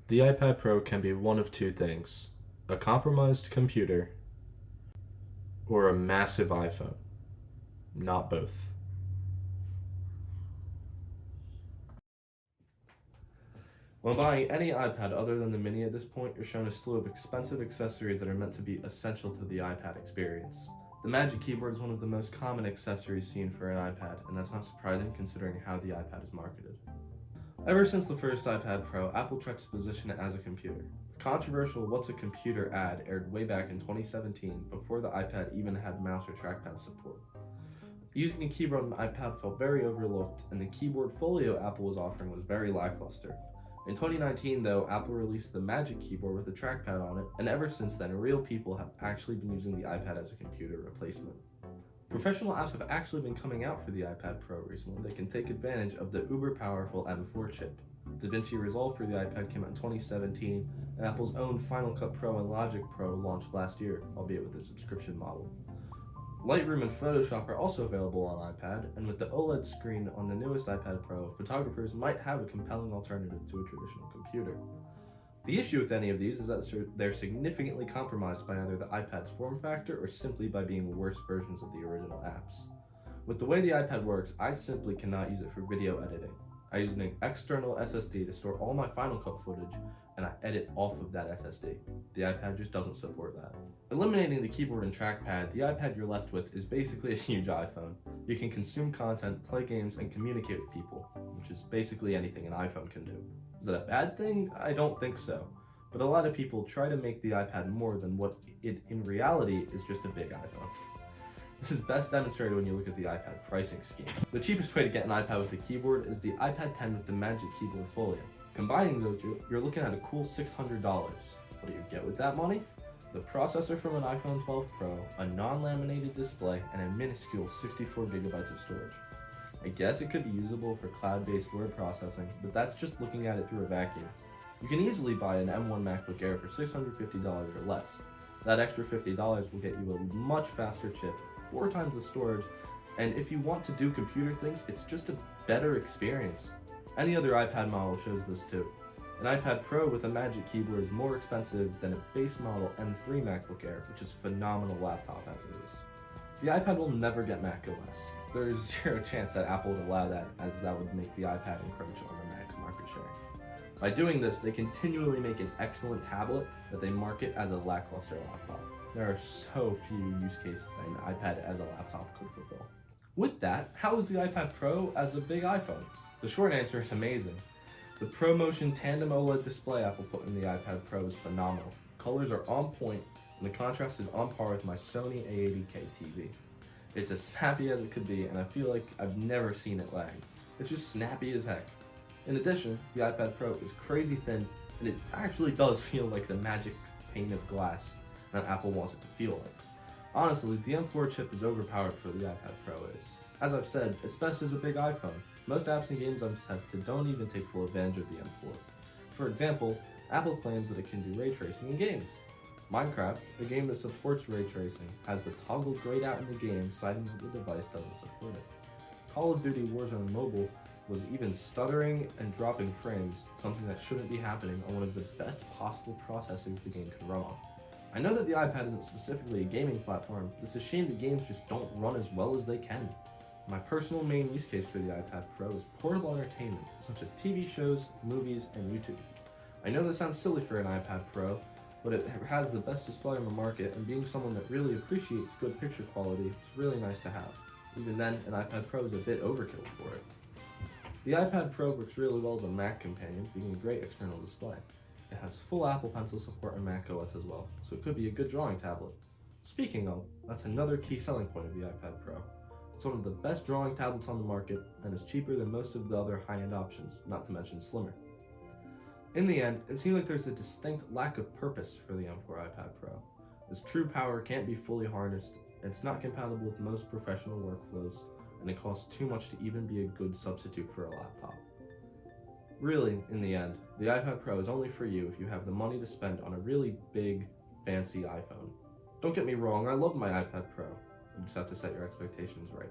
The iPad Pro can be one of two things: a compromised computer or a massive iPhone. Not both. When buying any iPad other than the Mini at this point, you're shown a slew of expensive accessories that are meant to be essential to the iPad experience. The Magic Keyboard is one of the most common accessories seen for an iPad, and that's not surprising considering how the iPad is marketed. Ever since the first iPad Pro, Apple tried to position it as a computer. The controversial "What's a Computer" ad aired way back in 2017, before the iPad even had mouse or trackpad support. Using a keyboard on an iPad felt very overlooked, and the keyboard folio Apple was offering was very lackluster. In 2019, though, Apple released the Magic Keyboard with a trackpad on it, and ever since then, real people have actually been using the iPad as a computer replacement. Professional apps have actually been coming out for the iPad Pro recently that can take advantage of the uber-powerful M4 chip. DaVinci Resolve for the iPad came out in 2017, and Apple's own Final Cut Pro and Logic Pro launched last year, albeit with a subscription model. Lightroom and Photoshop are also available on iPad, and with the OLED screen on the newest iPad Pro, photographers might have a compelling alternative to a traditional computer. The issue with any of these is that they're significantly compromised by either the iPad's form factor or simply by being worse versions of the original apps. With the way the iPad works, I simply cannot use it for video editing. I use an external SSD to store all my Final Cut footage, and I edit off of that SSD. The iPad just doesn't support that. Eliminating the keyboard and trackpad, the iPad you're left with is basically a huge iPhone. You can consume content, play games, and communicate with people, which is basically anything an iPhone can do. Is that a bad thing? I don't think so. But a lot of people try to make the iPad more than what it in reality is, just a big iPhone. This is best demonstrated when you look at the iPad pricing scheme. The cheapest way to get an iPad with a keyboard is the iPad 10 with the Magic Keyboard Folio. Combining those, you're looking at a cool $600. What do you get with that money? The processor from an iPhone 12 Pro, a non-laminated display, and a minuscule 64 gigabytes of storage. I guess it could be usable for cloud-based word processing, but that's just looking at it through a vacuum. You can easily buy an M1 MacBook Air for $650 or less. That extra $50 will get you a much faster chip, 4 times the storage, and if you want to do computer things, it's just a better experience. Any other iPad model shows this too. An iPad Pro with a Magic Keyboard is more expensive than a base model M3 MacBook Air, which is a phenomenal laptop as it is. The iPad will never get macOS. There is zero chance that Apple would allow that, as that would make the iPad encroach on the Mac's market share. By doing this, they continually make an excellent tablet that they market as a lackluster laptop. There are so few use cases that an iPad as a laptop could fulfill. With that, how is the iPad Pro as a big iPhone? The short answer is amazing. The ProMotion Tandem OLED display Apple put in the iPad Pro is phenomenal. Colors are on point, and the contrast is on par with my Sony A80K TV. It's as snappy as it could be, and I feel like I've never seen it lag. It's just snappy as heck. In addition, the iPad Pro is crazy thin, and it actually does feel like the magic pane of glass that Apple wants it to feel like. Honestly, the M4 chip is overpowered for the iPad Pro is. As I've said, it's best as a big iPhone. Most apps and games I've tested don't even take full advantage of the M4. For example, Apple claims that it can do ray tracing in games. Minecraft, the game that supports ray tracing, has the toggle grayed out in the game, citing that the device doesn't support it. Call of Duty Warzone Mobile was even stuttering and dropping frames, something that shouldn't be happening on one of the best possible processors the game can run on. I know that the iPad isn't specifically a gaming platform, but it's a shame that games just don't run as well as they can. My personal main use case for the iPad Pro is portable entertainment, such as TV shows, movies, and YouTube. I know that sounds silly for an iPad Pro, but it has the best display on the market, and being someone that really appreciates good picture quality, it's really nice to have. Even then, an iPad Pro is a bit overkill for it. The iPad Pro works really well as a Mac companion, being a great external display. It has full Apple Pencil support and macOS as well, so it could be a good drawing tablet. Speaking of, that's another key selling point of the iPad Pro. It's one of the best drawing tablets on the market, and is cheaper than most of the other high-end options, not to mention slimmer. In the end, it seems like there's a distinct lack of purpose for the M4 iPad Pro, as true power can't be fully harnessed, it's not compatible with most professional workflows, and it costs too much to even be a good substitute for a laptop. Really, in the end, the iPad Pro is only for you if you have the money to spend on a really big, fancy iPhone. Don't get me wrong, I love my iPad Pro. You just have to set your expectations right.